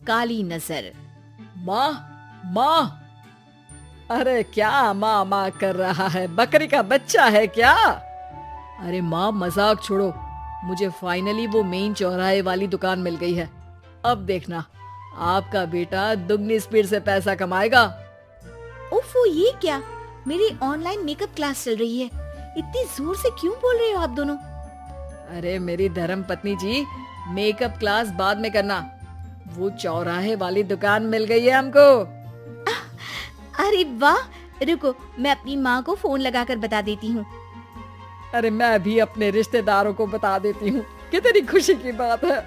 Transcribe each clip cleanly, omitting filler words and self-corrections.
काली नजर। माँ, माँ, अरे क्या माँ माँ कर रहा है? बकरी का बच्चा है क्या? अरे माँ, मजाक छोड़ो। मुझे फाइनली वो मेन चौराहे वाली दुकान मिल गई है। अब देखना, आपका बेटा दुगनी स्पीड से पैसा कमाएगा। ओफो, ये क्या? मेरी ऑनलाइन मेकअप क्लास चल रही है। इतनी जोर से क्यों बोल रहे हो आप दोनों? अरे मेरी धर्म पत्नी जी, मेकअप क्लास बाद में करना। वो चौराहे वाली दुकान मिल गई है हमको। अरे वाह, रुको मैं अपनी माँ को फोन लगाकर बता देती हूँ। अरे मैं भी अपने रिश्तेदारों को बता देती हूँ। कितनी खुशी की बात है।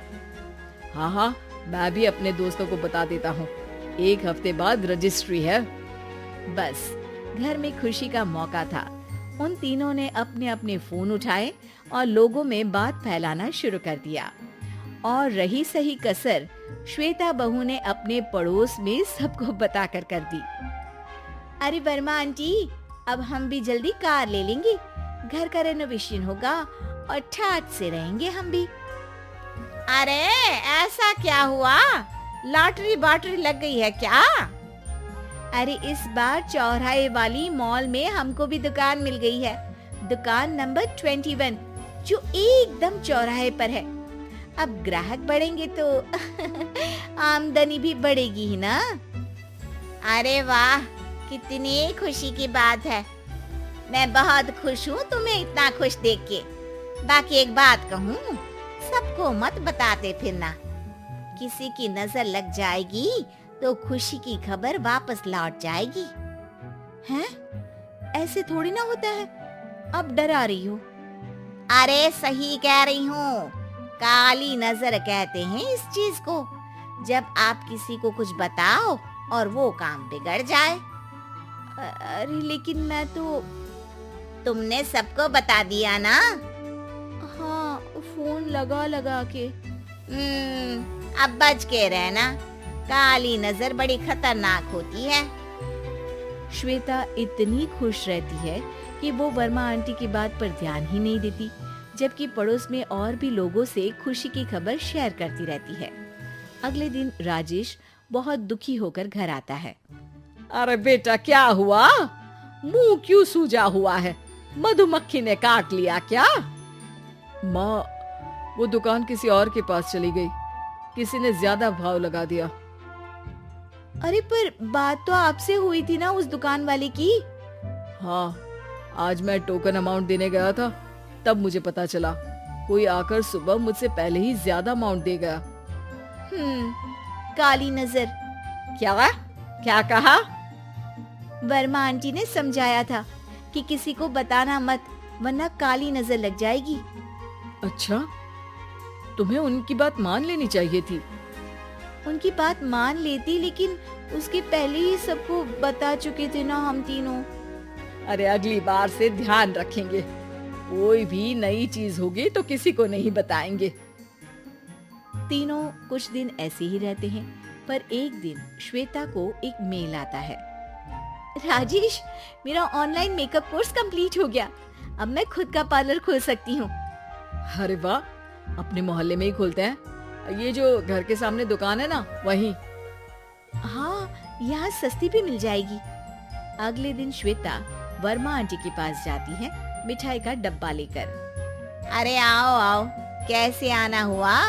हाँ हाँ, मैं भी अपने दोस्तों को बता देता हूँ। 1 हफ्ते बाद रजिस्ट्री है। बस घर में खुशी का मौका था। उन तीनों ने अपने अपने फोन उठाए और लोगों में बात फैलाना शुरू कर दिया। और रही सही कसर श्वेता बहू ने अपने पड़ोस में सबको बताकर कर दी। अरे वर्मा आंटी, अब हम भी जल्दी कार ले लेंगे। घर का रेनोवेशन होगा और ठाट से रहेंगे हम भी। अरे ऐसा क्या हुआ? लॉटरी बाटरी लग गई है क्या? अरे इस बार चौराहे वाली मॉल में हमको भी दुकान मिल गई है। दुकान नंबर 21 जो एकदम चौराहे पर है। अब ग्राहक बढ़ेंगे तो आमदनी भी बढ़ेगी ही ना। अरे वाह, कितनी खुशी की बात है। मैं बहुत खुश हूँ तुम्हें इतना खुश देख के। बाकी एक बात कहूँ, सबको मत बताते फिरना। किसी की नजर लग जाएगी तो खुशी की खबर वापस लौट जाएगी। हैं? ऐसे थोड़ी ना होता है। अब डरा रही हो। अरे सही कह रही हूँ। काली नजर कहते हैं इस चीज को, जब आप किसी को कुछ बताओ और वो काम बिगड़ जाए। अरे लेकिन मैं तो। तुमने सबको बता दिया ना? हाँ, फोन लगा लगा के। अब बच के रहना। काली नजर बड़ी खतरनाक होती है। श्वेता इतनी खुश रहती है कि वो वर्मा आंटी की बात पर ध्यान ही नहीं देती, जबकि पड़ोस में और भी लोगों से खुशी की खबर शेयर करती रहती है। अगले दिन राजेश बहुत दुखी होकर घर आता है। अरे बेटा, क्या हुआ? मुंह क्यों सूजा हुआ है? मधुमक्खी ने काट लिया क्या? माँ, वो दुकान किसी और के पास चली गई। किसी ने ज्यादा भाव लगा दिया। अरे पर बात तो आपसे हुई थी ना उस दुकान वाले की। हाँ, आज मैं टोकन अमाउंट देने गया था, तब मुझे पता चला। कोई आकर सुबह मुझसे पहले ही ज्यादा अमाउंट दे गया। काली नजर। क्या क्या कहा? वर्मा आंटी ने समझाया था कि किसी को बताना मत, वरना काली नजर लग जाएगी। अच्छा, तुम्हें उनकी बात मान लेनी चाहिए थी। उनकी बात मान लेती, लेकिन उसके पहले ही सबको बता चुके थे ना हम तीनों। अरे अगली बार से ध्यान रखेंगे। कोई भी नई चीज होगी तो किसी को नहीं बताएंगे। तीनों कुछ दिन ऐसे ही रहते हैं, पर एक दिन श्वेता को एक मेल आता है। राजेश, मेरा ऑनलाइन मेकअप कोर्स कंप्लीट हो गया। अब मैं खुद का पार्लर खोल सकती हूँ। अरे वाह, अपने मोहल्ले में ही खोलते हैं। ये जो घर के सामने दुकान है ना, वहीं। हाँ, यहाँ सस्ती भी मिल जाएगी। अगले दिन श्वेता वर्मा आंटी के पास जाती है मिठाई का डब्बा लेकर। अरे आओ आओ, कैसे आना हुआ?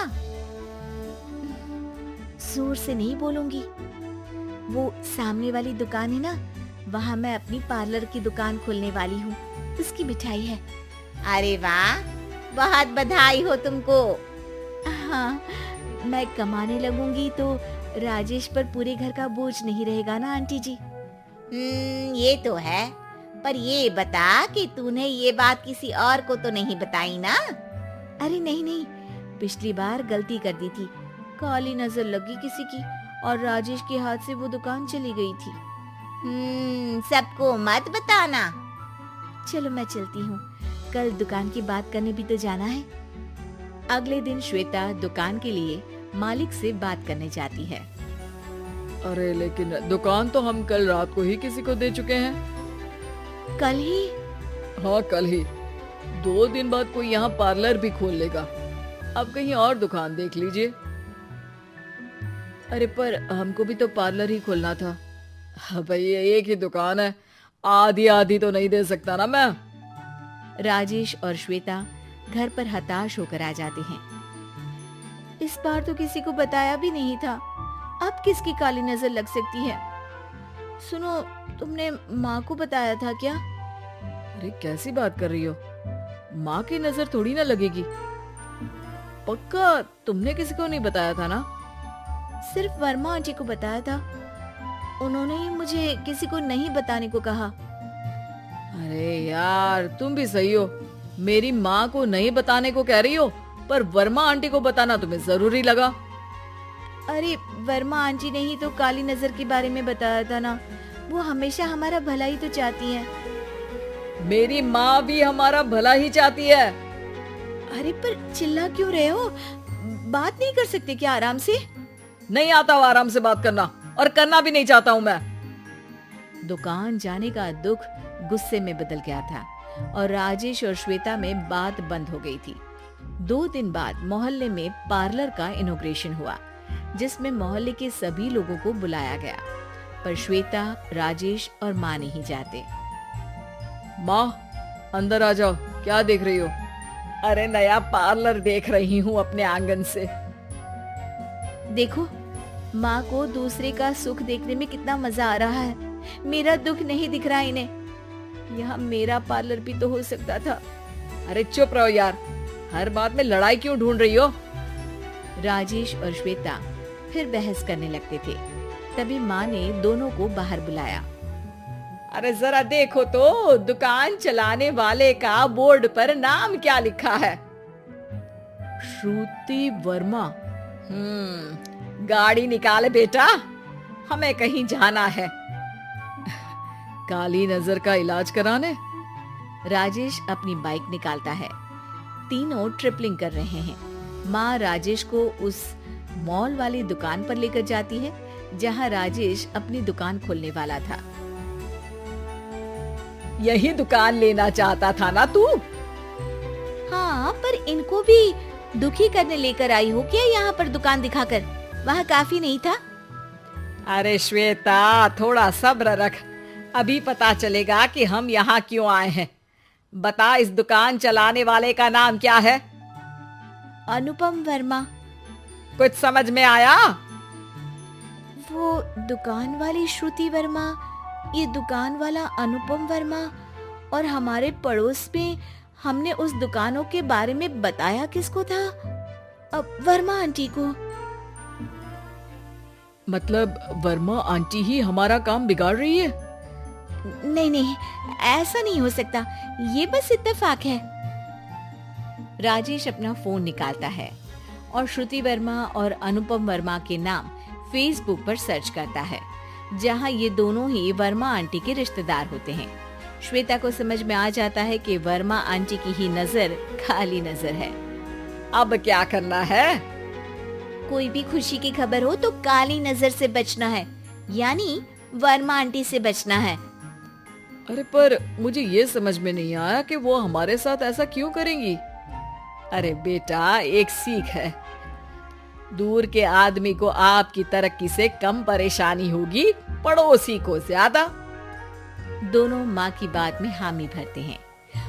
जोर से नहीं बोलूंगी। वो सामने वाली दुकान है ना, वहाँ मैं अपनी पार्लर की दुकान खोलने वाली हूँ। उसकी मिठाई है। अरे वाह, बहुत बधाई हो तुमको। हाँ, मैं कमाने लगूंगी तो राजेश पर पूरे घर का बोझ नहीं रहेगा ना आंटी जी। ये तो है, पर ये बता कि तूने ये बात किसी और को तो नहीं बताई ना? अरे नहीं नहीं, पिछली बार गलती कर दी थी। काली नजर लगी किसी की और राजेश के हाथ से वो दुकान चली गई थी। सबको मत बताना। चलो मैं चलती हूँ, कल दुकान की बात करने भी तो जाना है। अगले दिन श्वेता दुकान के लिए मालिक से बात करने जाती है। अरे लेकिन दुकान तो हम कल रात को ही किसी को दे चुके हैं। कल ही? हाँ, कल ही। 2 दिन बाद कोई यहाँ पार्लर भी खोल लेगा। अब कहीं और दुकान देख लीजिए। अरे पर हमको भी तो पार्लर ही खोलना था। हाँ भाई, एक ही दुकान है, आधी आधी तो नहीं दे सकता ना मैं। राजेश और श्वेता घर पर हताश होकर आ जाते हैं। इस बार तो किसी को बताया भी नहीं था, अब किसकी काली नजर लग सकती है? सुनो, तुमने माँ को बताया था क्या? अरे कैसी बात कर रही हो, माँ की नजर थोड़ी ना लगेगी। पक्का तुमने किसी को नहीं बताया था ना? सिर्फ वर्मा आंटी को बताया था, उन्होंने ही मुझे किसी को नहीं बताने को कहा। अरे यार, तुम भी सही हो, मेरी माँ को नहीं बताने को कह रही हो, पर वर्मा आंटी को बताना तुम्हें जरूरी लगा। अरे वर्मा आंटी ने ही तो काली नजर के बारे में बताया था ना, वो हमेशा हमारा भला ही तो चाहती है। मेरी माँ भी हमारा भला ही चाहती है। अरे पर चिल्ला क्यों रहे हो? बात नहीं कर सकते क्या आराम से? नहीं आता वो आराम से बात करना, और करना भी नहीं चाहता हूँ मैं। दुकान जाने का दुख गुस्से में बदल गया था और राजेश और श्वेता में बात बंद हो गई थी। 2 दिन बाद मोहल्ले में पार्लर का इनॉग्रेशन हुआ, जिसमें मोहल्ले के सभी लोगों को बुलाया गया, पर श्वेता, राजेश और माँ नहीं जाते। माँ, अंदर आ जाओ, क्या देख रही हो? अरे नया पार्लर देख रही हूँ अपने आंगन से। देखो, माँ को दूसरे का सुख देखने में कितना मजा आ रहा है, मेरा दुख नहीं दिख रहा इन्हें। यहाँ मेरा पार्लर भी तो हो सकता था। अरे चुप रहो यार, हर बात में लड़ाई क्यों ढूंढ रही हो? राजेश और श्वेता फिर बहस करने लगते थे। तभी माँ ने दोनों को बाहर बुलाया। अरे जरा देखो तो, दुकान चलाने वाले का बोर्ड पर नाम क्या लिखा है? श्रुति वर्मा। गाड़ी निकाले बेटा, हमें कहीं जाना है। काली नजर का इलाज कराने। राजेश अपनी बाइक निकालता है। तीनों ट्रिपलिंग कर रहे हैं। माँ राजेश को उस मॉल वाली दुकान पर लेकर जाती है जहाँ राजेश अपनी दुकान खोलने वाला था। यही दुकान लेना चाहता था ना तू? हाँ, पर इनको भी दुखी करने लेकर आई हो क्या यहाँ पर दुकान दिखाकर? वहाँ काफी नहीं था? अरे श्वेता, थोड़ा सब्र रख, अभी पता चलेगा कि हम यहाँ क्यों आए हैं। बता, इस दुकान चलाने वाले का नाम क्या है? अनुपम वर्मा। कुछ समझ में आया? वो दुकान वाली श्रुति वर्मा, ये दुकान वाला अनुपम वर्मा, और हमारे पड़ोस में हमने उस दुकानों के बारे में बताया किसको था? अब वर्मा आंटी को। मतलब वर्मा आंटी ही हमारा काम बिगाड़ रही है? नहीं नहीं, ऐसा नहीं हो सकता, ये बस इत्तेफाक है। राजेश अपना फोन निकालता है और श्रुति वर्मा और अनुपम वर्मा के नाम फेसबुक पर सर्च करता है, जहां ये दोनों ही वर्मा आंटी के रिश्तेदार होते हैं। श्वेता को समझ में आ जाता है कि वर्मा आंटी की ही नजर काली नजर है। अब क्या करना है? कोई भी खुशी की खबर हो तो काली नजर से बचना है, यानी वर्मा आंटी से बचना है। अरे पर मुझे ये समझ में नहीं आया कि वो हमारे साथ ऐसा क्यों करेंगी। अरे बेटा, एक सीख है, दूर के आदमी को आपकी तरक्की से कम परेशानी होगी, पड़ोसी को ज्यादा। दोनों माँ की बात में हामी भरते हैं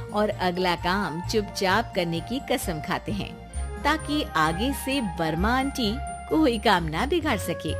और अगला काम चुपचाप करने की कसम खाते हैं, ताकि आगे से वर्मा आंटी कोई काम ना बिगाड़ सके।